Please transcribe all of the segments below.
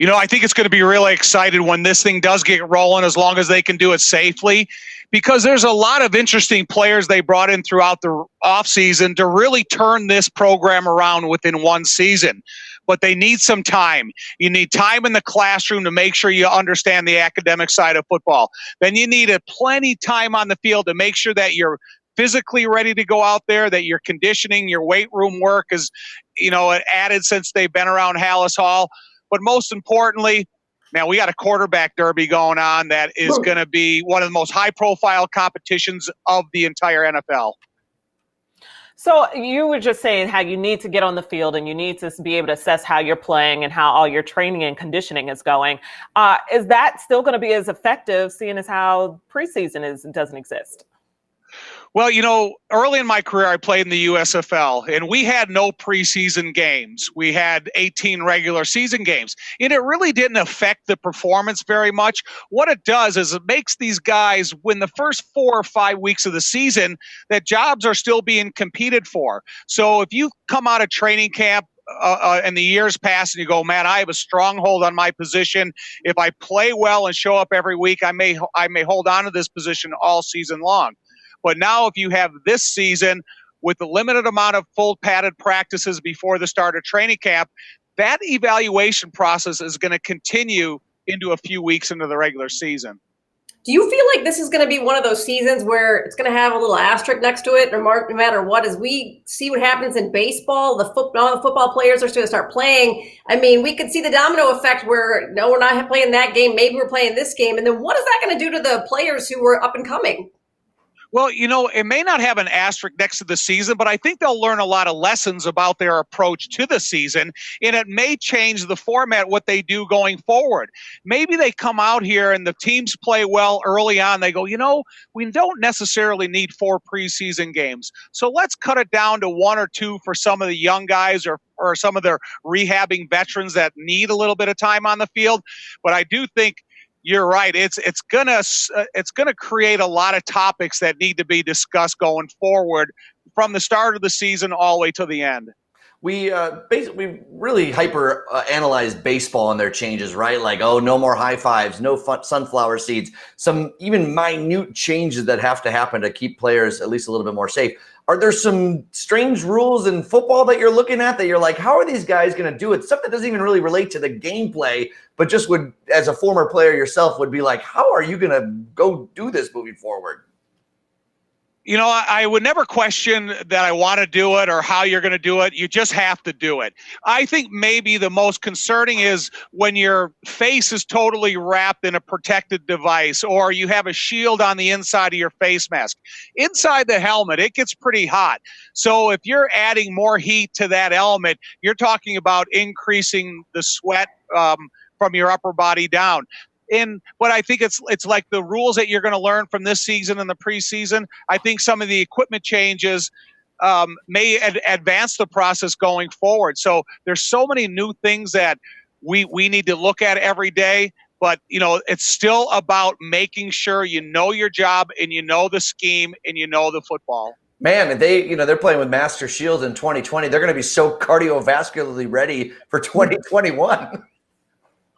I think it's going to be really excited when this thing does get rolling, as long as they can do it safely, because there's a lot of interesting players they brought in throughout the offseason to really turn this program around within one season. But they need some time. You need time in the classroom to make sure you understand the academic side of football. Then you need plenty time on the field to make sure that you're physically ready to go out there, that your conditioning, your weight room work is, added since they've been around Hallis Hall. But most importantly, man, we got a quarterback derby going on that is going to be one of the most high-profile competitions of the entire NFL. So you were just saying how you need to get on the field and you need to be able to assess how you're playing and how all your training and conditioning is going. Is that still going to be as effective, seeing as how preseason doesn't exist? Well, early in my career, I played in the USFL, and we had no preseason games. We had 18 regular season games, and it really didn't affect the performance very much. What it does is it makes these guys, when the first 4 or 5 weeks of the season, that jobs are still being competed for. So if you come out of training camp and the years pass and you go, man, I have a stronghold on my position. If I play well and show up every week, I may hold on to this position all season long. But now if you have this season with the limited amount of full padded practices before the start of training camp, that evaluation process is going to continue into a few weeks into the regular season. Do you feel like this is going to be one of those seasons where it's going to have a little asterisk next to it, no matter what, as we see what happens in baseball, all the football players are going to start playing? I mean, we could see the domino effect where, no, we're not playing that game, maybe we're playing this game. And then what is that going to do to the players who are up and coming? Well, it may not have an asterisk next to the season, but I think they'll learn a lot of lessons about their approach to the season, and it may change the format, what they do going forward. Maybe they come out here and the teams play well early on. They go, we don't necessarily need 4 preseason games, so let's cut it down to 1 or 2 for some of the young guys or some of their rehabbing veterans that need a little bit of time on the field. But I do think you're right. It's gonna create a lot of topics that need to be discussed going forward from the start of the season all the way to the end. We basically really hyper analyze baseball and their changes, right? Like, no more high fives, no sunflower seeds, some even minute changes that have to happen to keep players at least a little bit more safe. Are there some strange rules in football that you're looking at that you're like, how are these guys going to do it? Stuff that doesn't even really relate to the gameplay, but just would, as a former player yourself, would be like, how are you going to go do this moving forward? I would never question that I want to do it or how you're going to do it. You just have to do it. I think maybe the most concerning is when your face is totally wrapped in a protected device or you have a shield on the inside of your face mask. Inside the helmet, it gets pretty hot. So if you're adding more heat to that element, you're talking about increasing the sweat from your upper body down. But I think it's like the rules that you're going to learn from this season and the preseason. I think some of the equipment changes may advance the process going forward. So there's so many new things that we need to look at every day. But, it's still about making sure you know your job and you know the scheme and you know the football. Man, they're playing with Master Shield in 2020. They're going to be so cardiovascularly ready for 2021.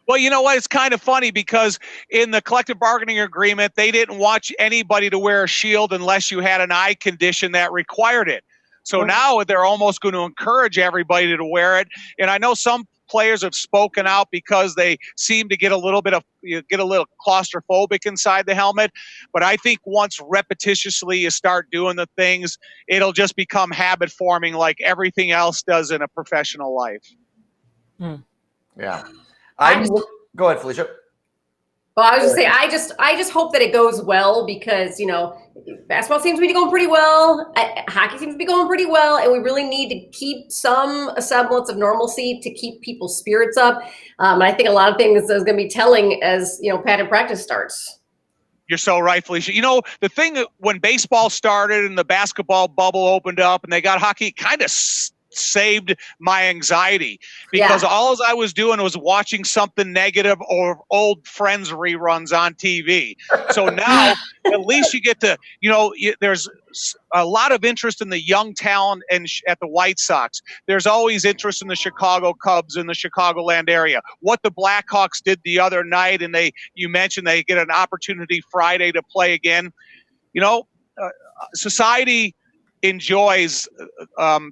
Well, you know what? It's kind of funny because in the collective bargaining agreement, they didn't want anybody to wear a shield unless you had an eye condition that required it. So now they're almost going to encourage everybody to wear it. And I know some players have spoken out because they seem to get a little claustrophobic inside the helmet. But I think once repetitiously you start doing the things, it'll just become habit forming like everything else does in a professional life. Yeah. Go ahead, Felicia. Well, I was just saying, I just hope that it goes well because, basketball seems to be going pretty well. Hockey seems to be going pretty well. And we really need to keep some semblance of normalcy to keep people's spirits up. And I think a lot of things is going to be telling as, padded practice starts. You're so right, Felicia. The thing that when baseball started and the basketball bubble opened up and they got hockey, kind of saved my anxiety, because all I was doing was watching something negative or old Friends reruns on TV. So now at least you get to, there's a lot of interest in the young talent and at the White Sox. There's always interest in the Chicago Cubs in the Chicagoland area. What the Blackhawks did the other night, and you mentioned they get an opportunity Friday to play again. Society enjoys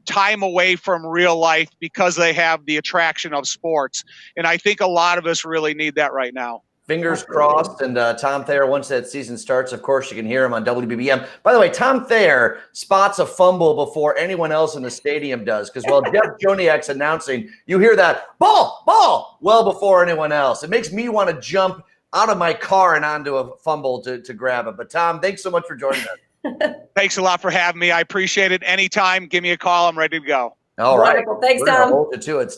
time away from real life because they have the attraction of sports. And I think a lot of us really need that right now. Fingers crossed. And Tom Thayer, once that season starts, of course, you can hear him on WBBM. By the way, Tom Thayer spots a fumble before anyone else in the stadium does, because while Jeff Joniak's announcing, you hear that ball well before anyone else. It makes me want to jump out of my car and onto a fumble to grab it. But Tom, thanks so much for joining us. Thanks a lot for having me. I appreciate it. Anytime, give me a call. I'm ready to go. All right. Wonderful. Thanks, We're gonna Tom. hold you to it.